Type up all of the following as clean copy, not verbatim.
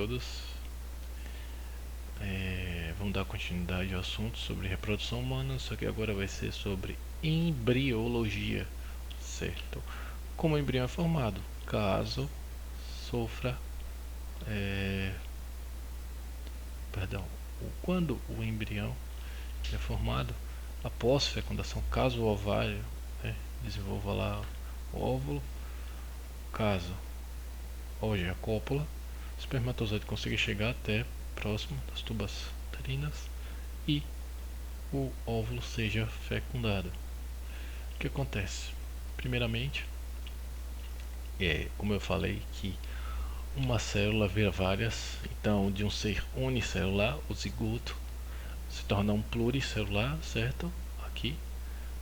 todos. Vamos dar continuidade ao assunto sobre reprodução humana, só que agora vai ser sobre embriologia, certo? Como o embrião é formado, caso sofra, quando o embrião é formado após fecundação, caso o ovário desenvolva lá o óvulo, caso hoje a cópula, o espermatozoide consiga chegar até próximo das tubas uterinas e o óvulo seja fecundado. O que acontece? Primeiramente, como eu falei, que uma célula vira várias, então de um ser unicelular, o zigoto, se torna um pluricelular, certo?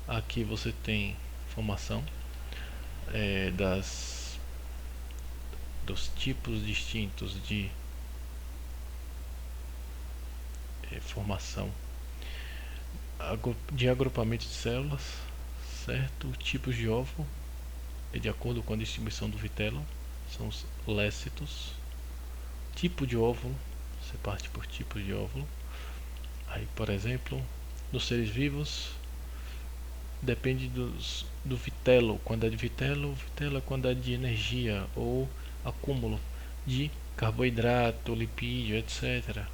Aqui você tem formação dos tipos distintos de formação de agrupamento de células, certo? Tipos de óvulo, de acordo com a distribuição do vitelo, são os lécitos. Tipo de óvulo, você parte por tipo de óvulo. Aí, por exemplo, nos seres vivos, depende do vitelo, quantidade de vitelo é quantidade de energia ou acúmulo de carboidrato, lipídio, etc.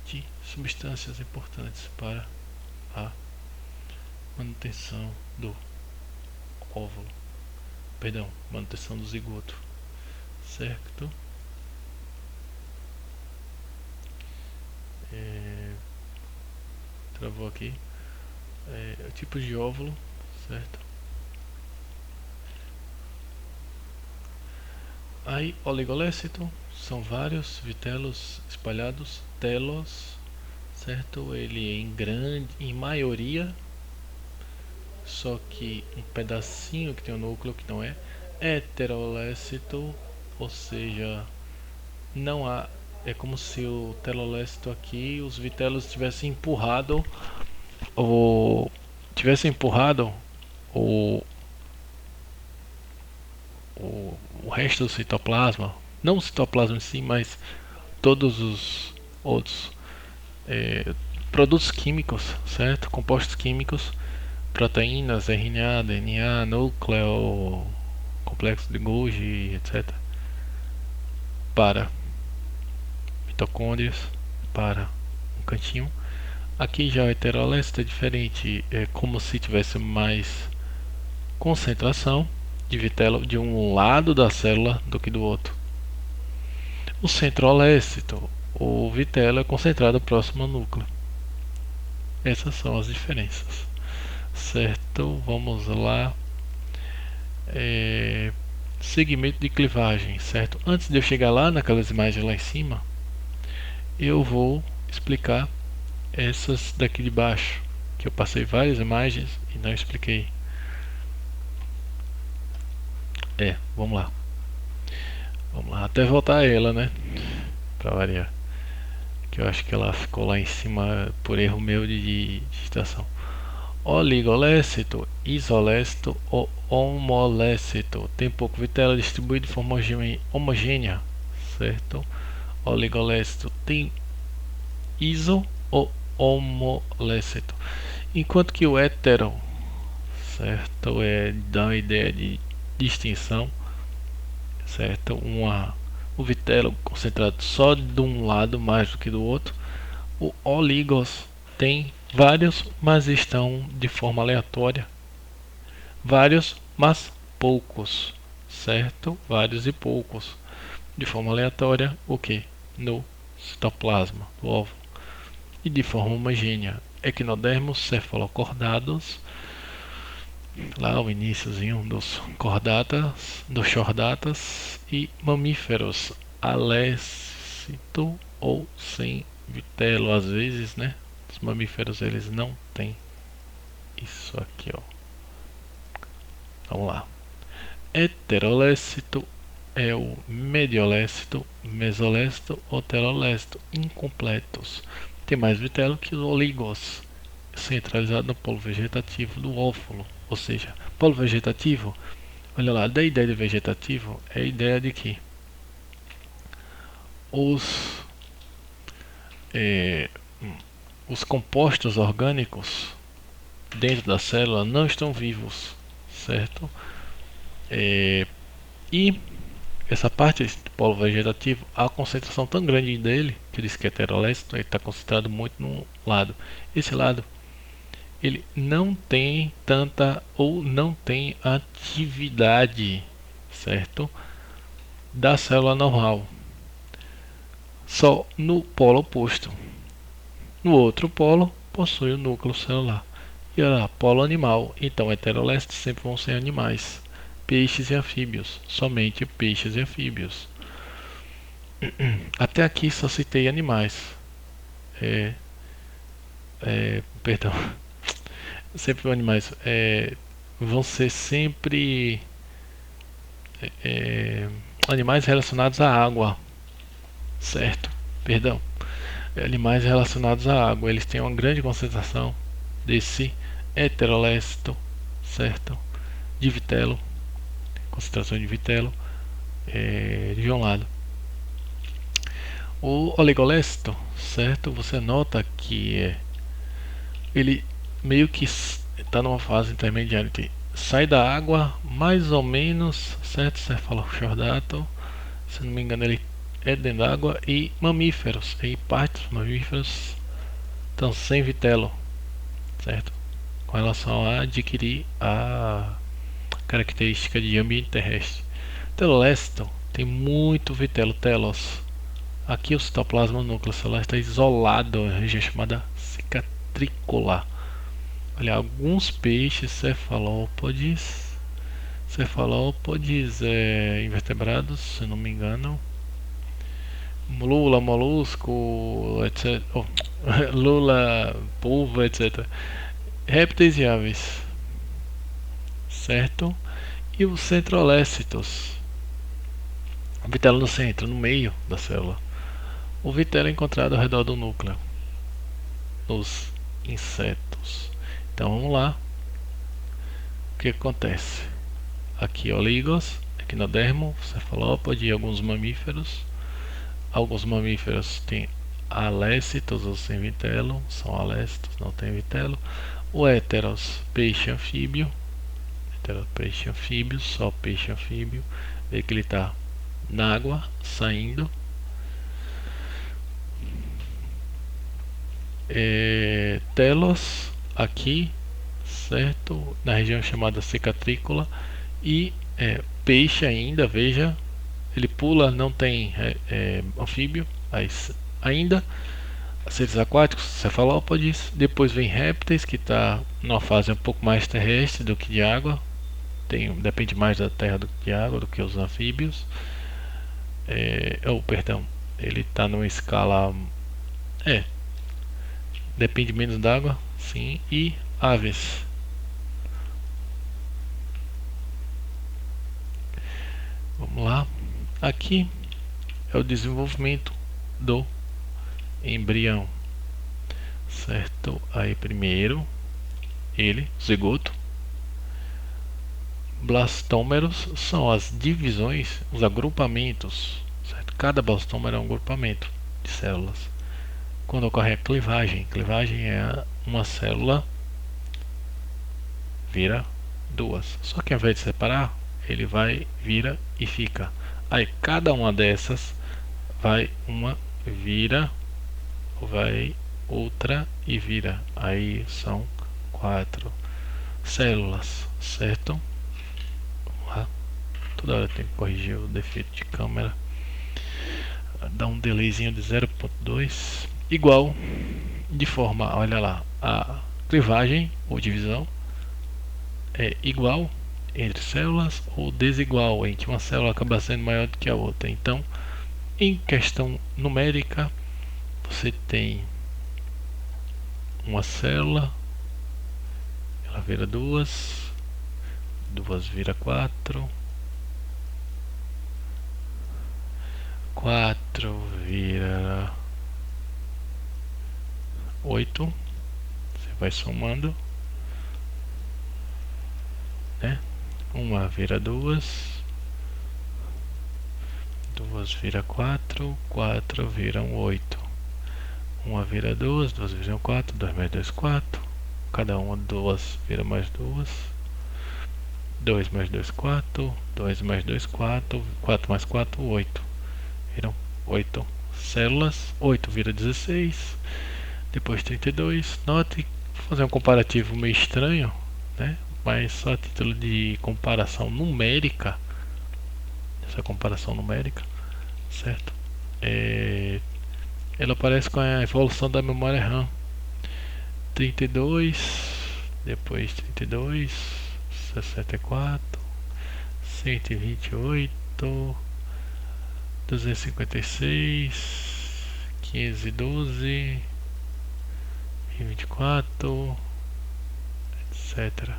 De substâncias importantes para a manutenção do óvulo, manutenção do zigoto, certo? Travou aqui. Tipos de óvulo, certo? Aí, oligolécito, são vários vitelos espalhados, telos, certo? Ele é em maioria, só que um pedacinho que tem o núcleo que não é heterolécito, ou seja, não há, é como se o telolécito aqui, os vitelos tivessem empurrado o resto do citoplasma, não o citoplasma em si, mas todos os outros produtos químicos, certo? Compostos químicos, proteínas, RNA, DNA, núcleo, complexo de Golgi, etc. Para mitocôndrias, para um cantinho. Aqui já o heterolécito é diferente, é como se tivesse mais concentração de vitelo de um lado da célula do que do outro. O centrolécito, o vitelo é concentrado próximo ao núcleo. Essas são as diferenças, certo? Vamos lá. Segmento de clivagem, certo? Antes de eu chegar lá naquelas imagens lá em cima, eu vou explicar essas daqui de baixo, que eu passei várias imagens e não expliquei. Vamos lá, até voltar a ela, né, pra variar, que eu acho que ela ficou lá em cima por erro meu de digitação. Oligolécito, isolécito ou homolécito, tem pouco vitelo distribuído de forma homogênea, certo? Oligolécito tem iso ou homolécito, enquanto que o hetero, certo, dá uma ideia de distinção, certo? O vitelo concentrado só de um lado mais do que do outro. O oligos tem vários, mas estão de forma aleatória. Vários, mas poucos, certo? Vários e poucos de forma aleatória, o que? No citoplasma do óvulo. E de forma homogênea, equinodermos cefalocordados, lá o iniciozinho dos chordatas, e mamíferos alécito ou sem vitelo, às vezes, né? Os mamíferos eles não têm isso aqui, ó. Vamos lá. Heterolécito é o mediolécito, mesolécito ou telolécito incompletos. Tem mais vitelo que os oligos, centralizado no polo vegetativo do óvulo. Ou seja, polo vegetativo, olha lá, da ideia de vegetativo é a ideia de que os, é, os compostos orgânicos dentro da célula não estão vivos, certo? E essa parte do polo vegetativo, a concentração tão grande dele, que diz que é heterolécito, ele está concentrado muito num lado. Esse lado, ele não tem tanta ou não tem atividade, certo? Da célula normal. Só no polo oposto. No outro polo, possui o núcleo celular. E olha lá, polo animal. Então, heterolécitos sempre vão ser animais. Peixes e anfíbios. Somente peixes e anfíbios. Até aqui só citei animais. Perdão. Sempre animais. Vão ser sempre animais relacionados à água. Certo? Perdão. Animais relacionados à água. Eles têm uma grande concentração desse heterolécito, certo? De vitelo. Concentração de vitelo de um lado. O oligolécito, certo? Você nota que ele meio que está numa fase intermediária. Sai da água, mais ou menos, certo? Cefalochordato, se não me engano, ele é dentro da água. E mamíferos, e partes mamíferos estão sem vitelo, certo? Com relação a adquirir a característica de ambiente terrestre. Telolécito tem muito vitelo, telos. Aqui o citoplasma núcleo celular está isolado em região chamada cicatrícula. Olha, alguns peixes cefalópodes invertebrados, se não me engano, lula, molusco, etc. Lula, polvo, etc. Répteis e aves, certo? E os centrolécitos, o vitelo no centro, no meio da célula. O vitelo é encontrado ao redor do núcleo nos insetos. Então vamos lá. O que acontece? Aqui oligos, equinodermo, cefalópode e alguns mamíferos. Alguns mamíferos têm alécitos ou sem vitelo, são alécitos, não tem vitelo. O heteros, peixe anfíbio. Heteros, peixe anfíbio, só peixe anfíbio. Vê que ele está na água, saindo. Telos aqui, certo? Na região chamada cicatrícula. E peixe ainda, veja, ele pula, não tem anfíbio, mas ainda seres aquáticos, cefalópodes. Depois vem répteis, que está numa fase um pouco mais terrestre do que de água. Depende mais da terra do que de água, do que os anfíbios. Perdão, ele está numa escala depende menos d'água, sim. E aves. Vamos lá. Aqui é o desenvolvimento do embrião, certo? Aí primeiro ele, zigoto. Blastômeros são as divisões, os agrupamentos, certo? Cada blastômero é um agrupamento de células. Quando ocorre a clivagem, clivagem é uma célula vira duas. Só que ao invés de separar, ele vai, vira e fica. Aí cada uma dessas vai uma vira, vai outra e vira. Aí são 4 células, certo? Vamos lá. Toda hora tem que corrigir o defeito de câmera. Dá um delayzinho de 0.2. Igual, de forma, olha lá, a clivagem ou divisão é igual entre células ou desigual, em que uma célula acaba sendo maior do que a outra. Então, em questão numérica, você tem uma célula, ela vira duas, duas vira 4, 4 vira 8. Você vai somando, né? Uma vira 2, 2 2 vira 4, 4 viram 8. 1 vira 2, 2 viram 4, 2 mais 2, 4. Cada uma 2 vira mais 2. 2 mais 2, 4. 2 mais 2, 4. 4 mais 4, 8. Viram 8 células. 8 vira 16. Depois 32. Note, vou fazer um comparativo meio estranho, né? Mas só a título de comparação numérica. Essa comparação numérica, certo? Ela aparece com a evolução da memória RAM. 32, depois 32, 64, 128, 256, 512, 24, etc.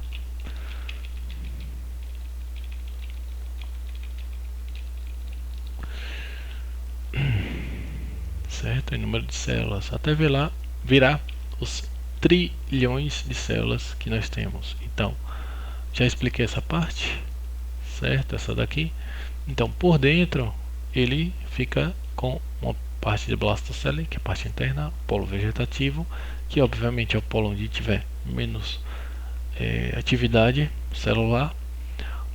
Certo? Em número de células, até virar os trilhões de células que nós temos. Então, já expliquei essa parte, certo? Essa daqui. Então, por dentro, ele fica com uma parte de blastocele, que é a parte interna, polo vegetativo, que obviamente é o polo onde tiver menos atividade celular.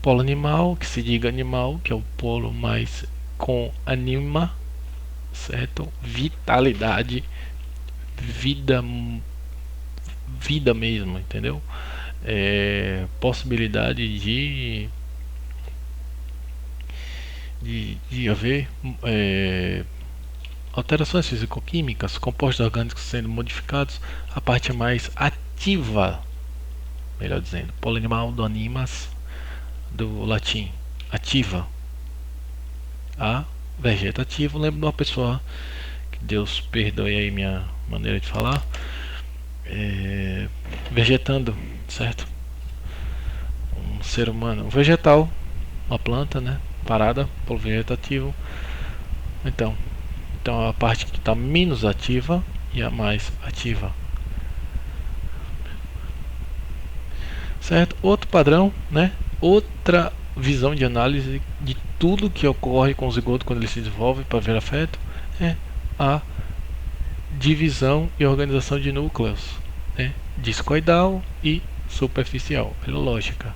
Polo animal, que se diga animal, que é o polo mais com anima, certo? Vitalidade, vida mesmo, entendeu? Possibilidade de haver alterações físico-químicas, compostos orgânicos sendo modificados, a parte mais ativa, melhor dizendo, polo animal do animas, do latim, ativa. A vegetativo, lembro de uma pessoa, que Deus perdoe aí minha maneira de falar, vegetando, certo? Um ser humano, um vegetal, uma planta, né? Parada, polo vegetativo. Então a parte que está menos ativa e a mais ativa, certo? Outro padrão, né? Outra visão de análise de tudo que ocorre com o zigoto quando ele se desenvolve para virar feto é a divisão e organização de núcleos, né? Discoidal e superficial, pela lógica.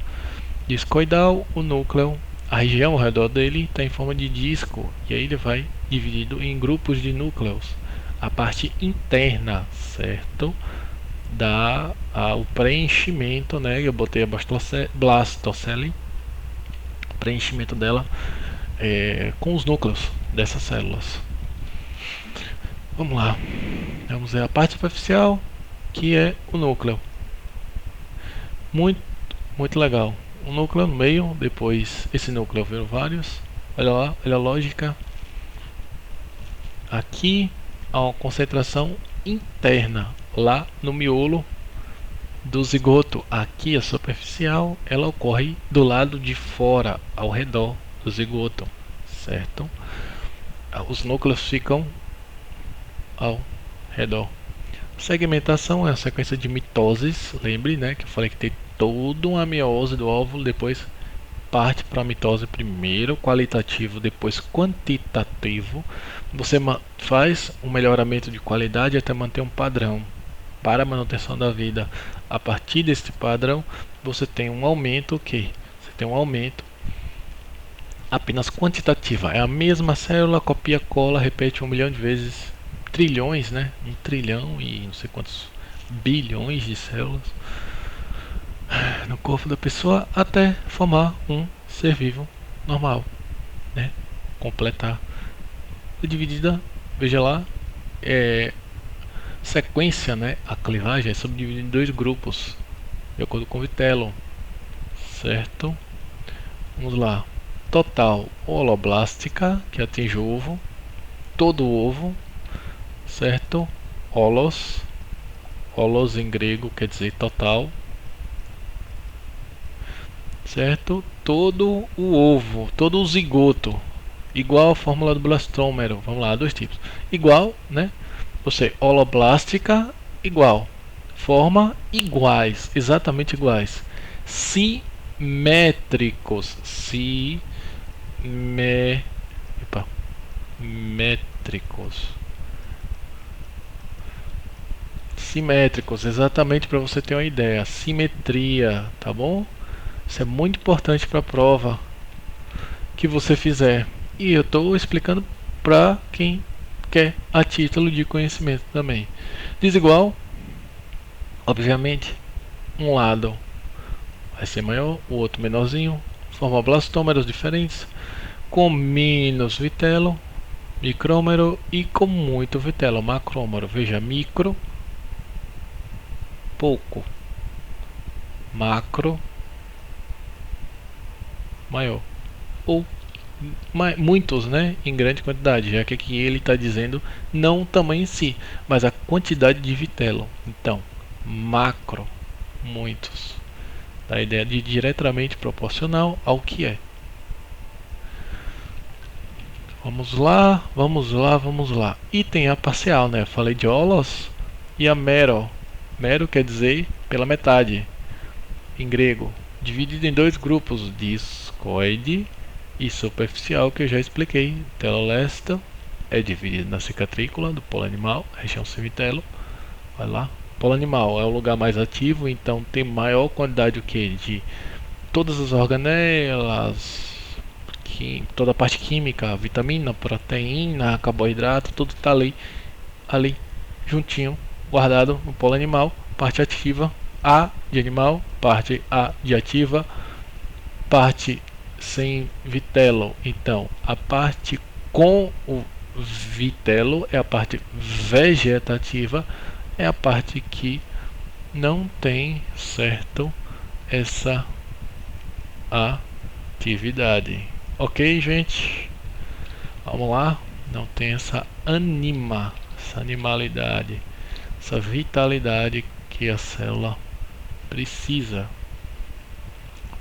Discoidal, o núcleo, a região ao redor dele está em forma de disco, e aí ele vai dividido em grupos de núcleos. A parte interna, certo? Dá o preenchimento, né? Eu botei a blastocele, preenchimento dela com os núcleos dessas células. Vamos lá, vamos ver a parte superficial, que é o núcleo. Muito legal. Um núcleo no meio, depois esse núcleo viram vários. Olha lá, olha a lógica. Aqui há uma concentração interna, lá no miolo do zigoto. Aqui a superficial, ela ocorre do lado de fora, ao redor do zigoto, certo? Os núcleos ficam ao redor. Segmentação é a sequência de mitoses. Lembre, né, que eu falei que tem toda uma meiose do óvulo, depois parte para a mitose primeiro, qualitativo, depois quantitativo. Você faz um melhoramento de qualidade até manter um padrão para a manutenção da vida. A partir desse padrão, você tem um aumento, você tem um aumento apenas quantitativa. É a mesma célula, copia, cola, repete 1 milhão de vezes, trilhões, né? 1 trilhão e não sei quantos bilhões de células no corpo da pessoa até formar um ser vivo normal, né? Completar. Dividida, veja lá, sequência, né? A clivagem é subdividida em 2 grupos, de acordo com o Vitello, certo? Vamos lá. Total holoblástica, que atinge o ovo, todo o ovo, certo? Holos em grego quer dizer total, certo? Todo o ovo, todo o zigoto, igual a fórmula do blastômero. Vamos lá, 2 tipos. Igual, né? Você, holoblástica, igual. Forma iguais, exatamente iguais. Simétricos, simétricos. Simétricos, exatamente para você ter uma ideia. Simetria, tá bom? Isso é muito importante para a prova que você fizer. E eu estou explicando para quem quer a título de conhecimento também. Desigual, obviamente, um lado vai ser maior, o outro menorzinho, formar blastômeros diferentes, com menos vitelo, micrômero, e com muito vitelo, macrômero. Veja, micro, pouco, macro, maior, ou muitos, né, em grande quantidade, já que aqui ele está dizendo não o tamanho em si, mas a quantidade de vitelo. Então, macro, muitos, dá a ideia de diretamente proporcional ao que é. Vamos lá, vamos lá, vamos lá. E tem a parcial, né? Eu falei de holos e a mero. Mero quer dizer pela metade, em grego. Dividido em dois grupos, discoide e superficial, que eu já expliquei. Telolesto é dividido na cicatrícula do polo animal, região semitelo. Vai lá. Polo animal é o lugar mais ativo, então tem maior quantidade o que? De todas as organelas, toda a parte química, vitamina, proteína, carboidrato, tudo está ali juntinho, guardado no polo animal. Parte ativa, A de animal, parte A de ativa, parte sem vitelo. Então, a parte com o vitelo é a parte vegetativa, é a parte que não tem, certo, essa atividade. Ok, gente? Vamos lá. Não tem essa animalidade, essa vitalidade que a célula precisa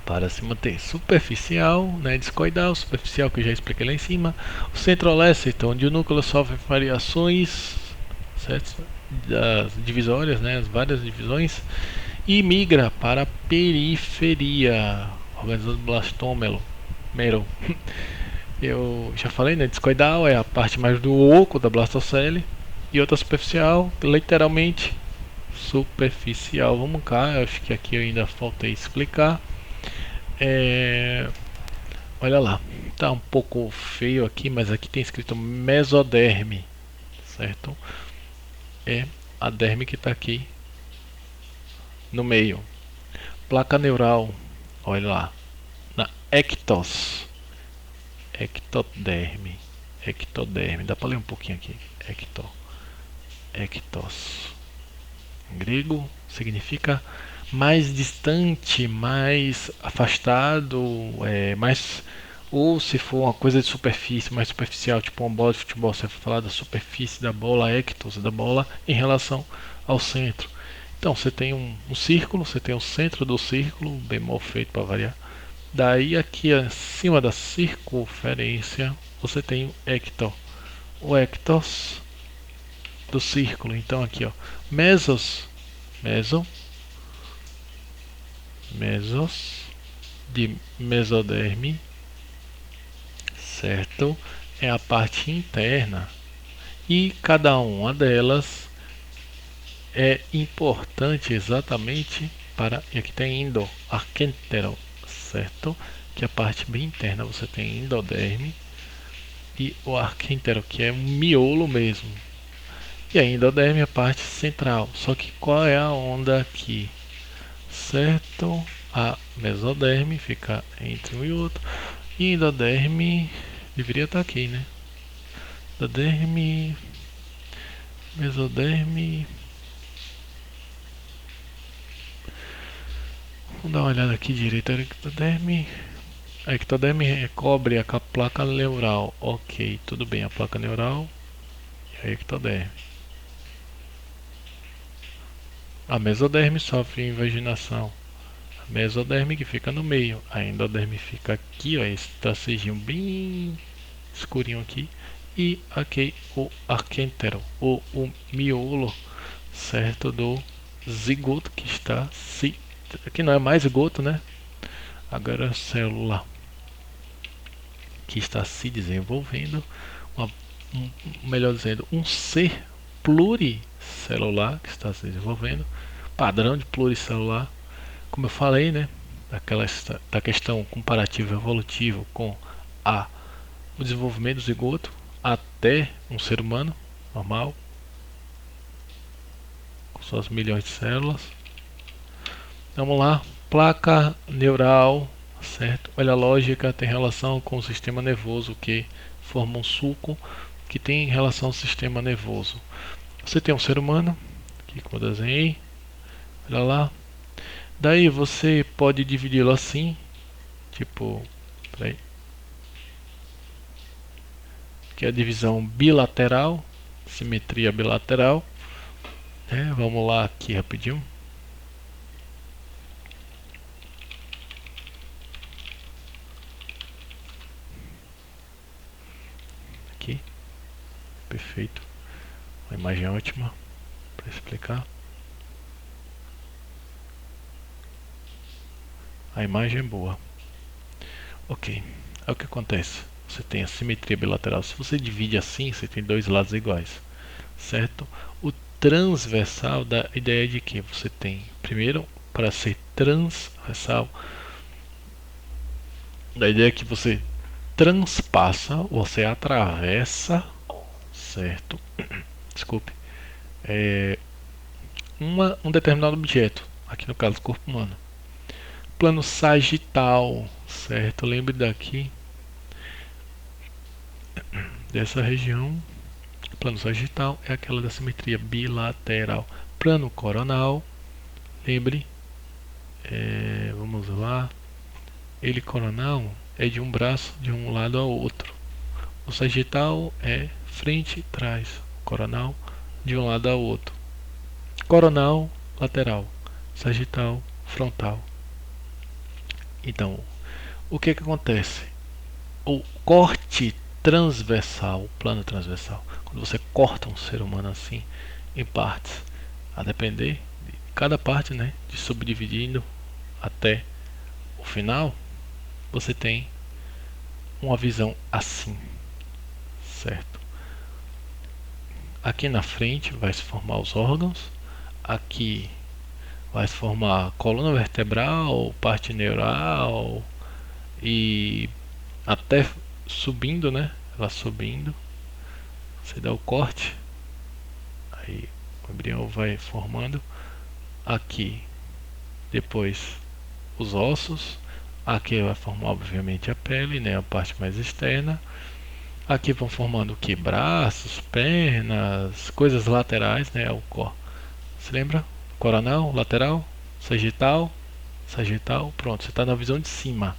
para se manter. Superficial, né, discoidal, superficial que eu já expliquei lá em cima. O centrolécito, onde o núcleo sofre variações, certo? Das divisórias, né, as várias divisões, e migra para a periferia, organizando blastômero. Eu já falei, né? Discoidal é a parte mais do oco da blastocele, e outra superficial, literalmente superficial. Vamos cá, acho que aqui eu ainda faltei explicar. Olha lá, tá um pouco feio aqui, mas aqui tem escrito mesoderme, certo? É a derme que está aqui no meio. Placa neural, olha lá, na ectos, ectoderme, dá para ler um pouquinho aqui, ectos, em grego significa mais distante, mais afastado, mais, ou se for uma coisa de superfície, mais superficial, tipo uma bola de futebol, você vai falar da superfície da bola, ectos, da bola em relação ao centro. Então você tem um círculo, você tem o centro do círculo, bem mal feito para variar. Daí aqui acima da circunferência você tem o ecto, o ectos do círculo. Então aqui ó, mesos, mesos de mesoderme, certo? É a parte interna, e cada uma delas é importante exatamente para, e aqui tem endo, arquêntero, certo? Que é a parte bem interna, você tem endoderme e o arquêntero, que é um miolo mesmo. E a endoderme é a parte central. Só que qual é a onda aqui? Certo? A mesoderme fica entre um e outro. E endoderme deveria estar aqui, né? Endoderme, mesoderme. Vamos dar uma olhada aqui direito. Ectoderme. A ectoderme cobre a placa neural. Ok, tudo bem. A placa neural e a ectoderme. A mesoderme sofre invaginação. A mesoderme que fica no meio. A endoderme fica aqui, ó, esse traceginho bem escurinho aqui. E aqui o arquêntero, ou o miolo, certo, do zigoto, que está se... Aqui não é mais zigoto, né? Agora a célula que está se desenvolvendo, uma melhor dizendo, um ser pluricelular que está se desenvolvendo, padrão de pluricelular, como eu falei, né, da questão comparativa evolutiva com o desenvolvimento do zigoto até um ser humano normal, com suas milhões de células. Vamos lá, placa neural, certo? Olha, a lógica tem relação com o sistema nervoso, que forma um sulco que tem relação ao sistema nervoso. Você tem um ser humano, aqui como eu desenhei, olha lá. Daí você pode dividi-lo assim, tipo, peraí, que é a divisão bilateral, simetria bilateral. Vamos lá aqui rapidinho. Aqui, perfeito. Uma imagem ótima para explicar. A imagem é boa. Ok, é o que acontece. Você tem a simetria bilateral. Se você divide assim, você tem dois lados iguais, certo? O transversal dá a ideia de que você tem, primeiro, para ser transversal, da ideia que você transpassa, você atravessa, certo? Desculpe, um determinado objeto, aqui no caso do corpo humano. Plano sagital, certo? Lembre daqui dessa região. Plano sagital é aquela da simetria bilateral. Plano coronal, lembre, vamos lá, ele coronal é de um braço de um lado ao outro. O sagital é frente e trás. O coronal de um lado ao outro. Coronal lateral, sagital frontal. Então, o que acontece? O corte transversal, plano transversal, quando você corta um ser humano assim em partes, a depender de cada parte, né, de subdividindo até o final, você tem uma visão assim, certo? Aqui na frente vai se formar os órgãos, aqui vai se formar a coluna vertebral, parte neural e até subindo, né? Ela subindo, você dá o corte, aí o embrião vai formando aqui, depois os ossos, aqui vai formar obviamente a pele, né? A parte mais externa. Aqui vão formando o que? Braços, pernas, coisas laterais, né? O cor. Se lembra? Coronal, lateral, sagital, sagital. Pronto, você está na visão de cima.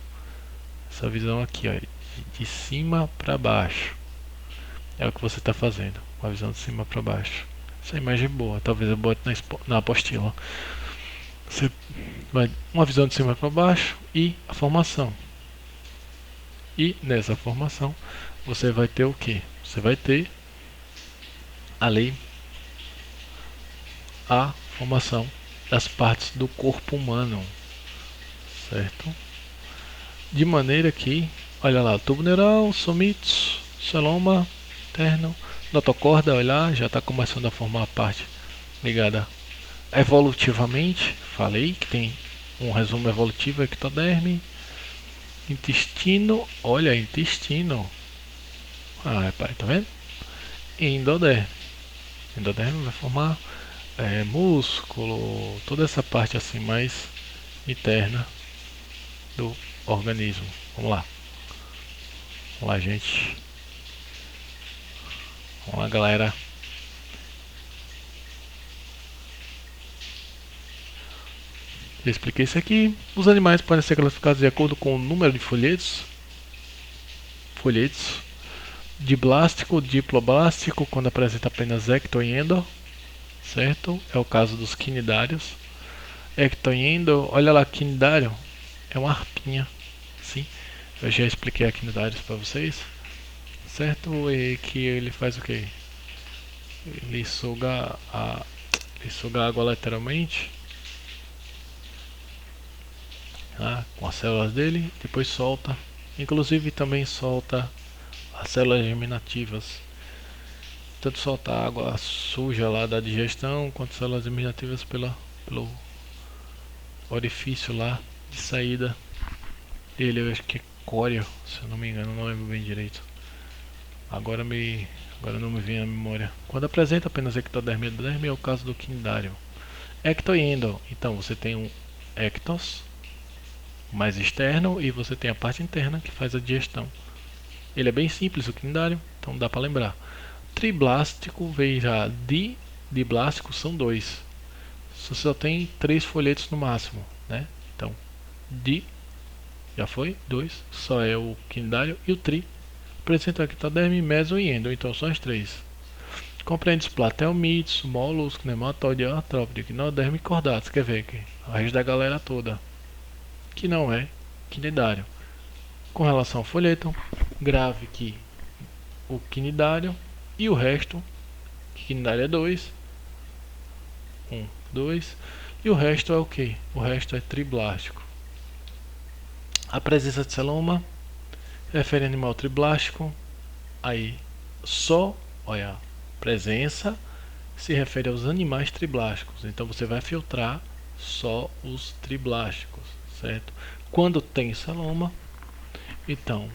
Essa visão aqui, ó, de cima para baixo. É o que você está fazendo. Uma visão de cima para baixo. Essa imagem é boa. Talvez eu bote na apostila. Você vai uma visão de cima para baixo e a formação. E nessa formação você vai ter o que? Você vai ter ali a formação das partes do corpo humano, certo? De maneira que, olha lá, tubo neural, somitos, celoma, terno, notocorda, olha lá, já está começando a formar a parte ligada evolutivamente. Falei que tem um resumo evolutivo, ectoderme, intestino, olha, intestino. Ah, pai, tá vendo? Endoderme. Endoderme vai formar músculo, toda essa parte assim mais interna do organismo. Vamos lá. Vamos lá, gente. Vamos lá, galera. Já expliquei isso aqui. Os animais podem ser classificados de acordo com o número de folhetos. Diblástico, diploblástico, quando apresenta apenas ecto e endo, certo? É o caso dos quinidários. Ecto e endo, olha lá, quinidário é uma arpinha, sim. Eu já expliquei a quinidários para vocês, certo? E que ele faz o que? Ele suga a água lateralmente, com as células dele, depois solta. Inclusive também solta as células germinativas tanto soltar água suja lá da digestão, quanto células germinativas pelo orifício lá de saída dele. Eu acho que é córeo, se eu não me engano, não lembro bem direito. Agora não me vem à memória. Quando apresenta apenas ectoderme e endoderme, é o caso do quinidário. Ecto e endo, então você tem um ectos mais externo e você tem a parte interna que faz a digestão. Ele é bem simples, o quinidário, então dá para lembrar. Triblástico, veja, diblástico são 2. Você só tem 3 folhetos no máximo, né? Então, di, já foi, 2, só é o quinidário, e o tri apresenta ectoderme, meso e endo, então são as 3. Compreende os platelmitos, molusco, nematóide, artrópode, quinoderme e cordatos. Quer ver aqui? O resto da galera toda, que não é quinidário. Com relação ao folheto, grave que o quinidário e o resto, que quinidário é 2, 1, 2, e o resto é o que? O resto é triblástico. A presença de celoma refere a animal triblástico, aí só, olha, presença se refere aos animais triblásticos, então você vai filtrar só os triblásticos, certo? Quando tem celoma, então,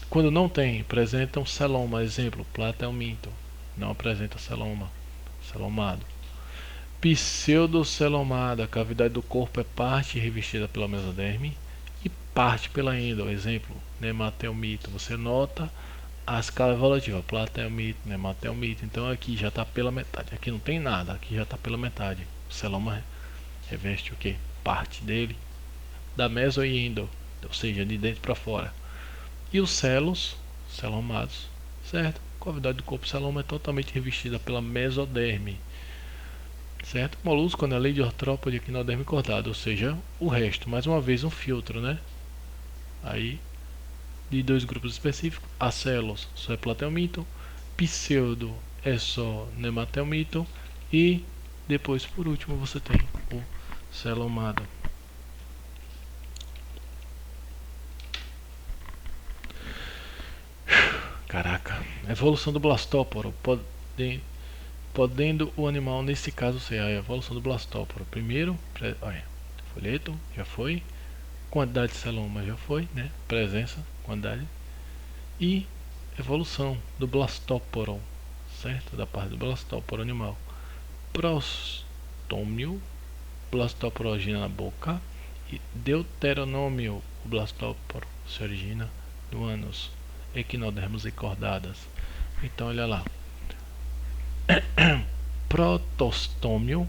quando não tem, apresenta um celoma, exemplo, platelminto, não apresenta celoma, celomado. Pseudocelomada, a cavidade do corpo é parte revestida pela mesoderme e parte pela endo, exemplo, nematelmito. Você nota a escala evolutiva, platelmito, nematelmito, então aqui já está pela metade, aqui não tem nada, aqui já está pela metade. O celoma reveste o que? Parte dele, da meso e endo, ou seja, de dentro para fora. E os celos, celomados, certo? A cavidade do corpo celoma é totalmente revestida pela mesoderme, certo? Molusco, anelide, artrópode, quinoderme cordado, ou seja, o resto, mais uma vez um filtro, né? Aí, de 2 grupos específicos, acelos só é platelmito, pseudo é só nematelmito e depois, por último, você tem o celomado. Caraca, evolução do blastóporo, podendo o animal, nesse caso, ser a evolução do blastóporo. Primeiro, olha, folheto, já foi. Quantidade de celoma, já foi, né? Presença, quantidade. E evolução do blastóporo, certo? Da parte do blastóporo animal. Prostômio, blastóporo origina na boca. E deuteronômio, o blastóporo se origina no ânus. Equinodermos e cordadas. Então, olha lá. Protostômio,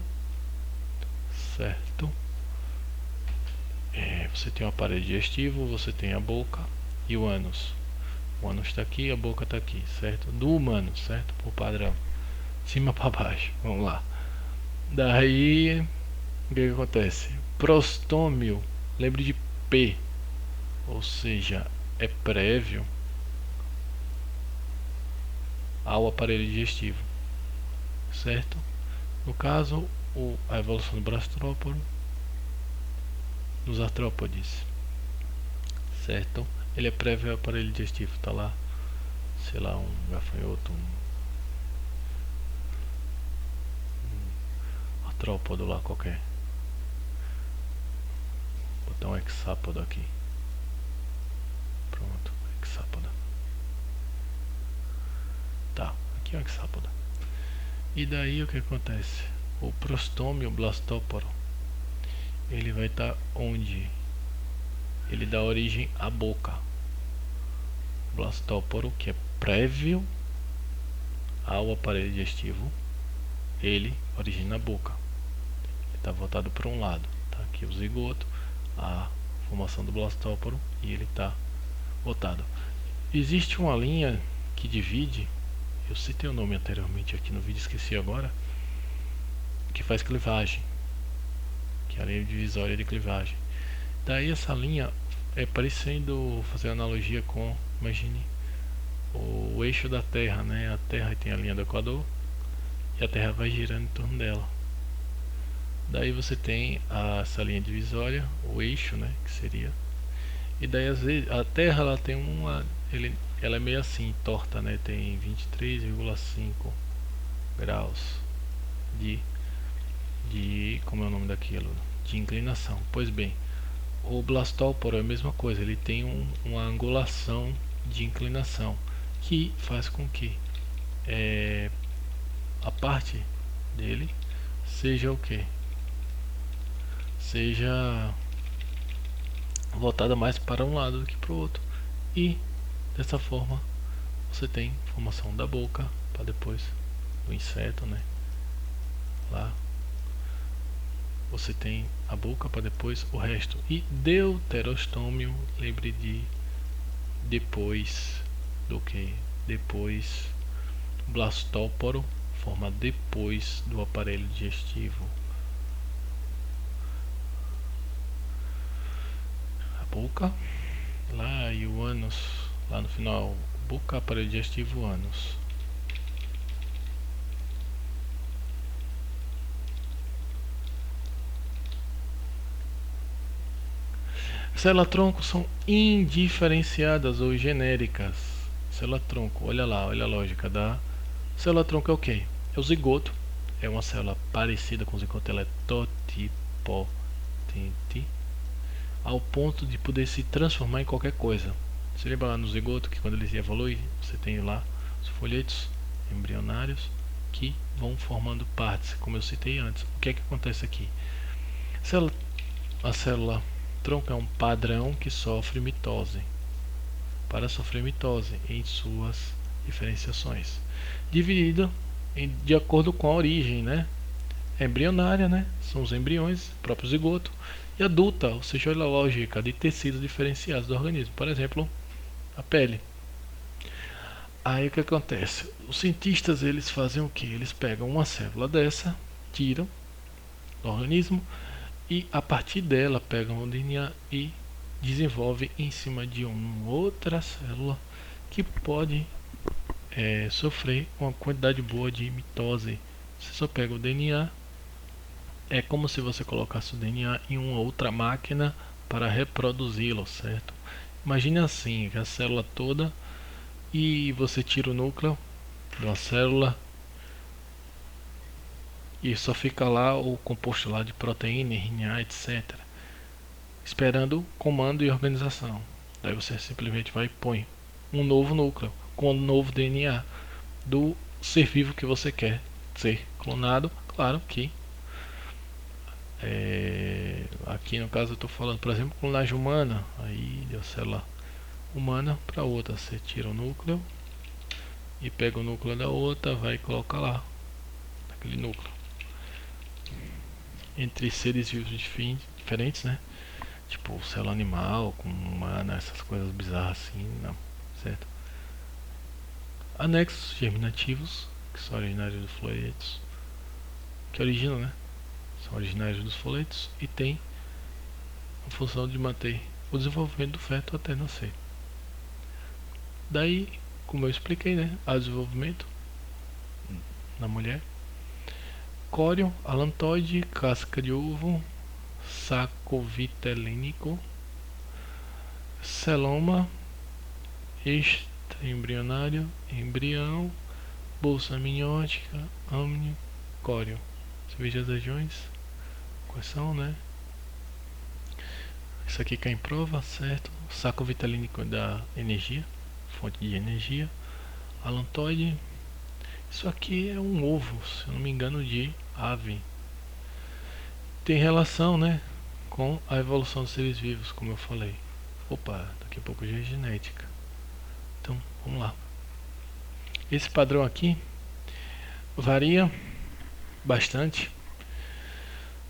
certo? Você tem o aparelho digestivo, você tem a boca e o ânus. O ânus está aqui, a boca está aqui, certo? Do humano, certo? Por padrão. De cima para baixo. Vamos lá. Daí, o que acontece? Prostômio, lembre de P, ou seja, é prévio ao aparelho digestivo, certo? No caso, a evolução do blastóporo nos artrópodes, certo? Ele é prévio ao aparelho digestivo, tá lá, sei lá, um gafanhoto, um artrópodo lá qualquer. Vou botar um hexápodo aqui. Pronto, hexápodo. Tá, aqui é um hexápodo. E daí o que acontece? O prostômio, blastóporo, ele vai estar onde? Ele dá origem à boca. Blastóporo, que é prévio ao aparelho digestivo, ele origina a boca. Ele está voltado para um lado. Tá aqui o zigoto, a formação do blastóporo, e ele está voltado. Existe uma linha que divide, eu citei o nome anteriormente aqui no vídeo, esqueci agora, que faz clivagem, que é a linha divisória de clivagem. Daí essa linha é parecendo fazer analogia com, imagine, o eixo da Terra, né? A Terra tem a linha do Equador e a Terra vai girando em torno dela. Daí você tem essa linha divisória, o eixo, né? Que seria. E daí às vezes a Terra ela tem ela é meio assim, torta, né? Tem 23,5 graus de como é o nome daquilo? De inclinação. Pois bem, o blastoporo é a mesma coisa, ele tem uma angulação de inclinação que faz com que a parte dele seja o que? Seja voltada mais para um lado do que para o outro, e dessa forma você tem formação da boca para depois do inseto, né? Lá você tem a boca para depois o resto. E deuterostômio, lembre de depois do que? Depois, blastóporo forma depois do aparelho digestivo. A boca lá e o ânus lá no final. Boca, aparelho digestivo, ânus. Célula-tronco são indiferenciadas ou genéricas. Célula-tronco, olha lá, olha a lógica da célula-tronco é o que? É o zigoto, é uma célula parecida com o zigoto, ela é totipotente ao ponto de poder se transformar em qualquer coisa. Você lembra lá no zigoto que quando ele evolui, você tem lá os folhetos embrionários que vão formando partes, como eu citei antes. O que é que acontece aqui? A célula tronco é um padrão que sofre mitose. Para sofrer mitose em suas diferenciações, dividida de acordo com a origem, né? Embrionária, né? São os embriões, próprio zigoto, e adulta, ou seja, a lógica de tecidos diferenciados do organismo, por exemplo, a pele. Aí o que acontece? Os cientistas eles fazem o que? Eles pegam uma célula dessa, tiram do organismo e a partir dela pegam o DNA e desenvolvem em cima de uma outra célula que pode sofrer uma quantidade boa de mitose. Você só pega o DNA, é como se você colocasse o DNA em uma outra máquina para reproduzi-lo, certo? Imagine assim, a célula toda e você tira o núcleo de uma célula e só fica lá o composto lá de proteína, RNA, etc. Esperando comando e organização. Daí você simplesmente vai e põe um novo núcleo com um novo DNA do ser vivo que você quer ser clonado. Claro que aqui no caso eu estou falando, por exemplo, clonagem humana. Aí deu célula humana para outra, você tira o núcleo e pega o núcleo da outra, vai e coloca lá naquele núcleo. Entre seres vivos diferentes, né? Tipo célula animal com humana, essas coisas bizarras assim, não, certo? Anexos germinativos, que são originários dos folhetos, que originam, né? São originários dos folhetos e tem a função de manter o desenvolvimento do feto até nascer. Daí, como eu expliquei, né? Há desenvolvimento na mulher. Córeo, alantoide, casca de ovo, saco vitelínico, celoma, extraembrionário, embrião, bolsa amniótica, amniocóreo. Córeo. Você veja as regiões, quais são, né? Isso aqui cai em prova, certo? Saco vitelínico da energia, fonte de energia. Alantoide. Isso aqui é um ovo, se eu não me engano, de ave. Tem relação, né, com a evolução dos seres vivos, como eu falei. Opa, daqui a pouco já é genética. Então, vamos lá. Esse padrão aqui varia bastante.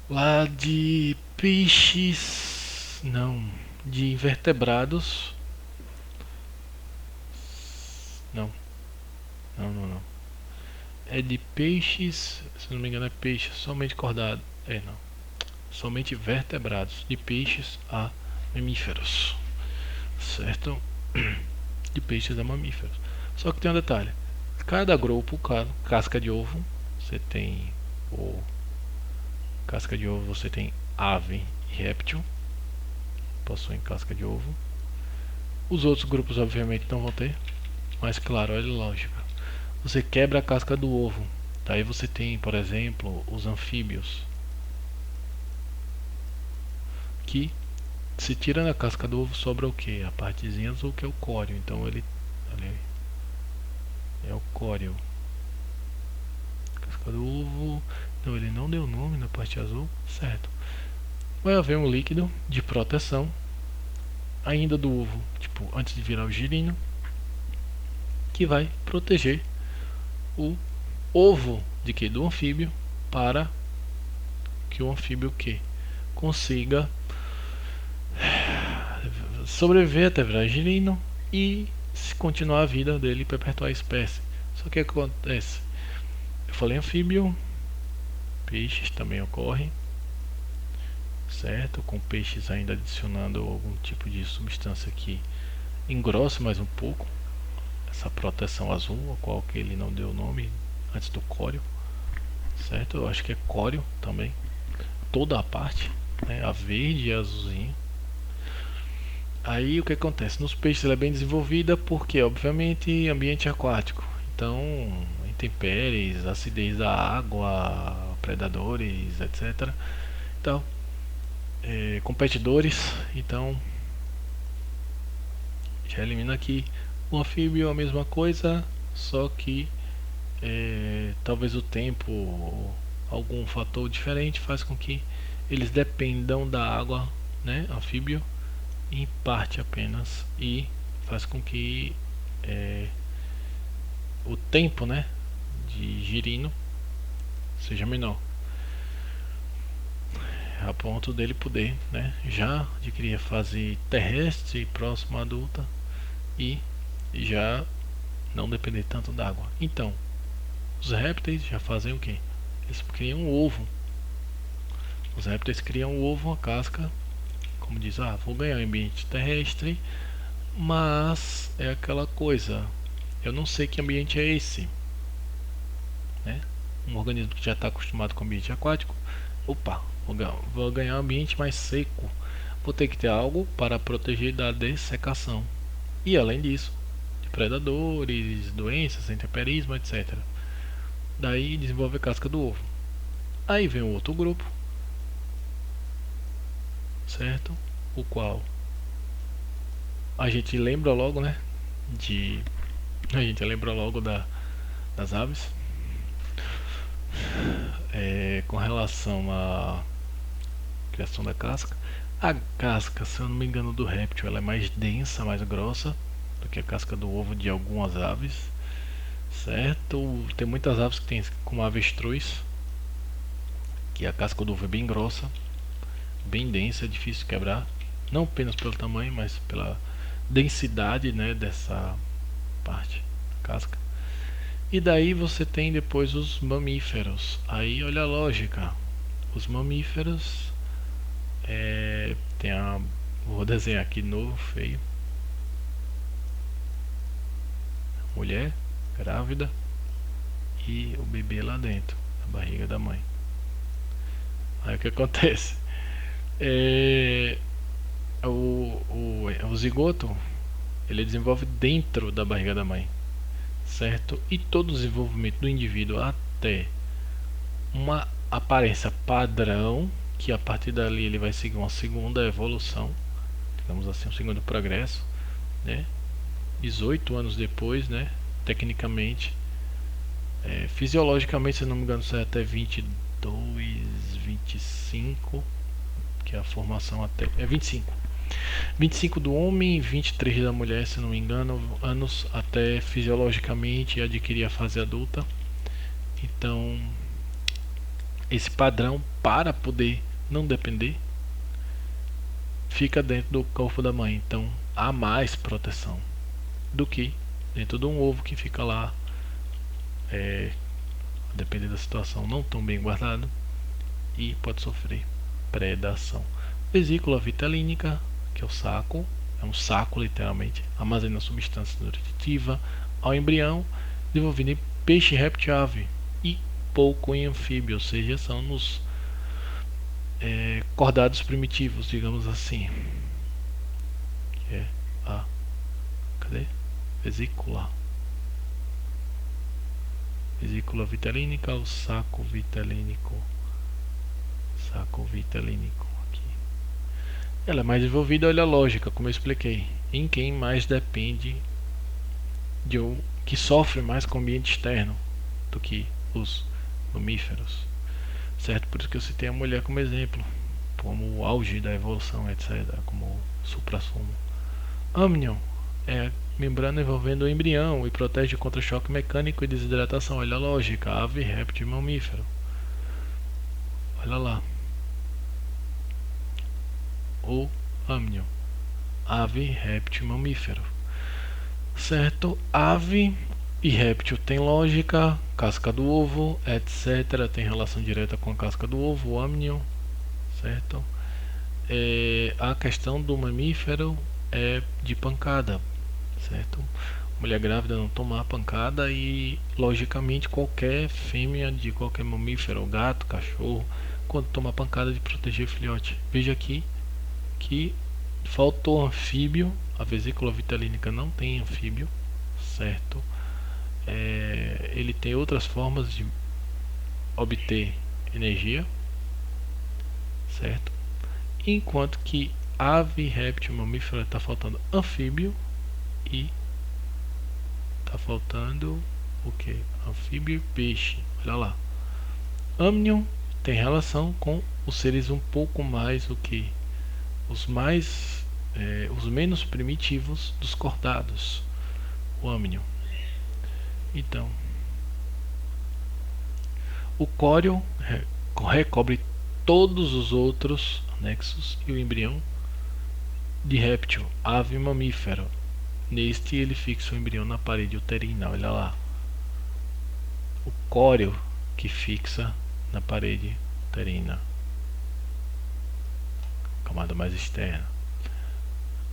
Lá de peixes, não, de invertebrados. Não. É de peixes, se não me engano é peixe somente cordado. Não. Somente vertebrados, de peixes a mamíferos, certo? De peixes a mamíferos. Só que tem um detalhe: cada grupo, casca de ovo, você tem o casca de ovo, você tem ave e réptil, possuem casca de ovo. Os outros grupos obviamente não vão ter, mas claro, olha a lógica. Você quebra a casca do ovo, Daí você tem, por exemplo, os anfíbios, que se tira na casca do ovo sobra o que? A partezinha azul, que é o córeo. Então ele é o córeo. Casca do ovo. Não, ele não deu nome na parte azul, certo? Vai haver um líquido de proteção ainda do ovo, tipo, antes de virar o girino, que vai proteger o ovo de que? Do anfíbio, para que o anfíbio que? Consiga sobreviver até virar girino e continuar a vida dele e perpetuar a espécie. Só que acontece, eu falei anfíbio, peixes também ocorre, certo? Com peixes ainda adicionando algum tipo de substância que engrossa mais um pouco essa proteção azul, a qual que ele não deu nome antes do córeo, certo? Eu acho que é córeo também, toda a parte, né? A verde e a azulzinha. Aí o que acontece? Nos peixes ela é bem desenvolvida porque, obviamente, ambiente aquático. Então, intempéries, acidez da água, predadores, etc. Então, competidores. Então, já elimina aqui. O anfíbio é a mesma coisa, só que talvez o tempo ou algum fator diferente faz com que eles dependam da água, né? Anfíbio em parte apenas, e faz com que o tempo, né, de girino seja menor, a ponto dele poder, né, já adquirir a fase terrestre próxima adulta e já não depender tanto da água. Então, os répteis já fazem o que? Eles criam um ovo. Os répteis criam um ovo, uma casca, como diz, vou ganhar um ambiente terrestre, mas é aquela coisa, eu não sei que ambiente é esse, né? Um organismo que já está acostumado com o ambiente aquático, opa, vou ganhar um ambiente mais seco, vou ter que ter algo para proteger da dessecação, e além disso, de predadores, doenças, intemperismo, etc. Daí desenvolve a casca do ovo. Aí vem um outro grupo, certo? O qual a gente lembra logo, né? A gente lembra logo das aves. Com relação à criação da casca, a casca, se eu não me engano, do réptil, ela é mais densa, mais grossa do que a casca do ovo de algumas aves, certo? Tem muitas aves que tem, como a avestruz, que a casca do ovo é bem grossa, bem densa, é difícil de quebrar, não apenas pelo tamanho, mas pela densidade, né, dessa parte da casca. E daí você tem depois os mamíferos. Aí olha a lógica. Os mamíferos tem a... Vou desenhar aqui de novo, feio. Mulher grávida e o bebê lá dentro da barriga da mãe. Aí o que acontece? O zigoto, ele desenvolve dentro da barriga da mãe, certo? E todo o desenvolvimento do indivíduo até uma aparência padrão, que a partir dali ele vai seguir uma segunda evolução, digamos assim, um segundo progresso, né? 18 anos depois, né? Tecnicamente, fisiologicamente, se não me engano, sai até 22, 25, que é a formação até 25 do homem e 23 da mulher, se não me engano, anos até fisiologicamente adquirir a fase adulta. Então, esse padrão, para poder não depender, fica dentro do corpo da mãe. Então, há mais proteção do que dentro de um ovo que fica lá, dependendo da situação, não tão bem guardado e pode sofrer predação. Vesícula vitalínica, que é o saco, é um saco literalmente, armazena substância nutritiva ao embrião, desenvolvendo em peixe, réptil, ave e pouco em anfíbio, ou seja, são nos cordados primitivos, digamos assim, que é a vesícula. vesícula vitelínica, o saco vitelínico. Saco vitelínico aqui. Ela é mais desenvolvida, olha a lógica, como eu expliquei. Em quem mais depende que sofre mais com o ambiente externo do que os mamíferos, certo? Por isso que eu citei a mulher como exemplo, como o auge da evolução, etc., como suprassumo. Amnion é membrana envolvendo o embrião e protege contra choque mecânico e desidratação. Olha a lógica, ave, réptil e mamífero. Olha lá. O amnion, ave, réptil e mamífero. Certo? Ave e réptil tem lógica, casca do ovo, etc. Tem relação direta com a casca do ovo, o amnion, certo? A questão do mamífero é de pancada, certo? Mulher grávida não tomar pancada e, logicamente, qualquer fêmea de qualquer mamífero, gato, cachorro, quando toma pancada de proteger o filhote. Veja aqui que faltou anfíbio, a vesícula vitelínica não tem anfíbio, certo? Ele tem outras formas de obter energia, certo? Enquanto que ave, réptil, mamífero está faltando anfíbio e está faltando o que? Anfíbio e peixe. Olha lá. Amnion tem relação com os seres um pouco mais do que os menos primitivos dos cordados, o amnion. Então, o córeo recobre todos os outros anexos e o embrião de réptil, ave e mamífero. Neste ele fixa o embrião na parede uterina, olha lá. O córeo que fixa na parede uterina, camada mais externa.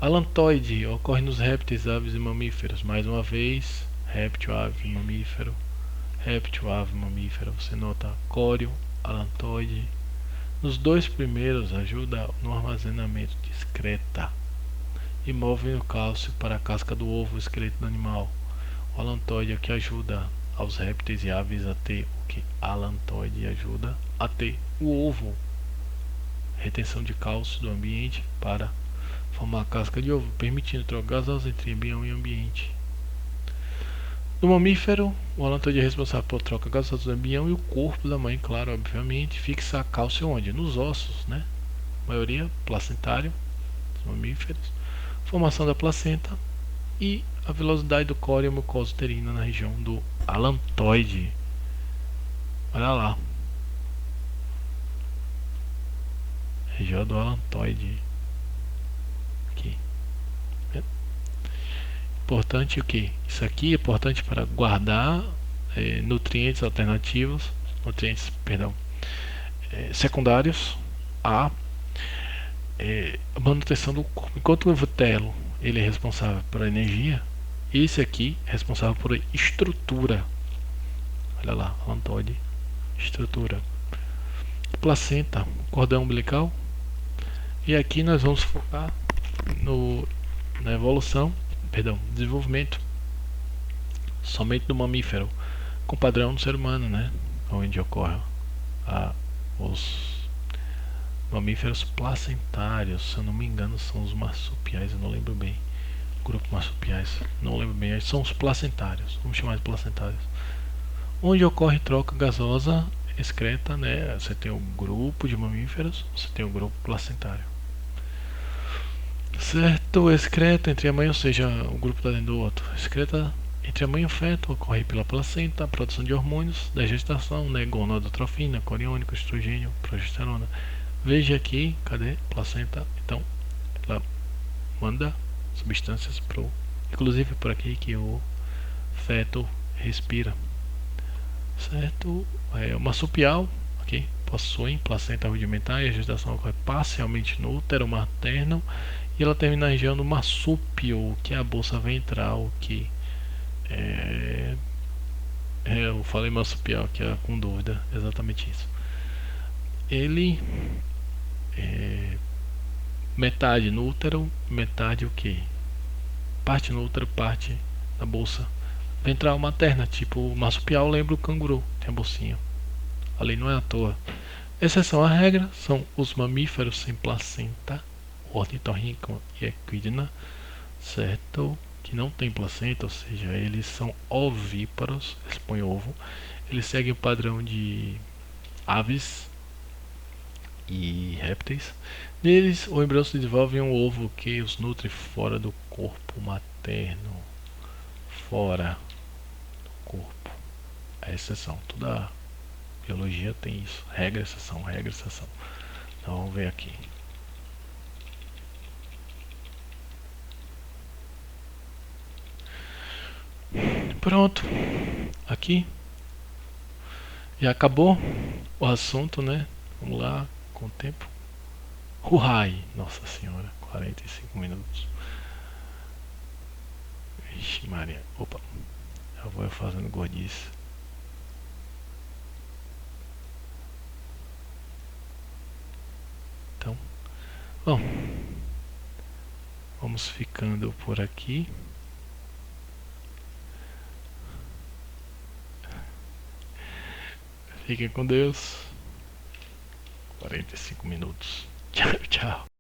Alantoide ocorre nos répteis, aves e mamíferos. Mais uma vez, réptil, ave, mamífero. Réptil, ave, mamífero. Você nota córeo, alantoide. Nos dois primeiros ajuda no armazenamento de excreta e move o cálcio para a casca do ovo, o esqueleto do animal. O alantoide é que ajuda aos répteis e aves a ter o que? Alantoide ajuda a ter o ovo, retenção de cálcio do ambiente para formar a casca de ovo, permitindo troca gasosa entre embrião e ambiente. No mamífero, o alantoide é responsável por troca gasosa do embrião e o corpo da mãe, claro, obviamente, fixa cálcio onde? Nos ossos, né? A maioria placentário, dos mamíferos. Formação da placenta e a velocidade do córeo e a mucosa uterina na região do alantoide. Olha lá. Região do alantoide. Aqui. Importante o que? Isso aqui é importante para guardar nutrientes alternativos, secundários a manutenção do corpo. Enquanto o vitelo ele é responsável pela energia, esse aqui é responsável por estrutura. Olha lá, alantoide, estrutura. Placenta, cordão umbilical. E aqui nós vamos focar na evolução, desenvolvimento somente do mamífero, com padrão do ser humano, né? Onde ocorre os mamíferos placentários, se eu não me engano são os marsupiais, eu não lembro bem. Grupo marsupiais, não lembro bem, são os placentários, vamos chamar de placentários. Onde ocorre troca gasosa excreta, né? Você tem o grupo de mamíferos, você tem o grupo placentário. Certo, excreta entre a mãe, ou seja, o grupo está dentro do outro. Excreta entre a mãe e o feto ocorre pela placenta, a produção de hormônios da gestação, né? Gonadotrofina, coriônico, estrogênio, progesterona. Veja aqui, cadê? Placenta. Então, ela manda substâncias inclusive por aqui que o feto respira. Certo? O marsupial, aqui, possuem placenta rudimentar e a gestação ocorre parcialmente no útero materno e ela termina na região do marsúpio, que é a bolsa ventral, que eu falei marsupial, que é com dúvida, exatamente isso. Ele metade no útero, metade o que? Parte no útero, parte na bolsa Ventral materna, tipo o marsupial lembra o canguru, tem a bolsinha. Ali não é à toa. Exceção à regra são os mamíferos sem placenta, ornitorrinco e equidna, certo? Que não tem placenta, ou seja, eles são ovíparos, eles põem ovo. Eles seguem o padrão de aves e répteis. Neles, o embrião se desenvolve em um ovo que os nutre fora do corpo materno. Fora do corpo. É exceção. Toda biologia tem isso. Regra, exceção, regra, exceção. Então vamos ver aqui. Pronto. Aqui. Já acabou o assunto, né? Vamos lá, com o tempo. Ruhai, nossa senhora, 45 minutos. Vixe Maria, opa, já vou eu fazendo gordice. Então, bom, vamos ficando por aqui. Fiquem com Deus. 45 minutos. Tchau, tchau.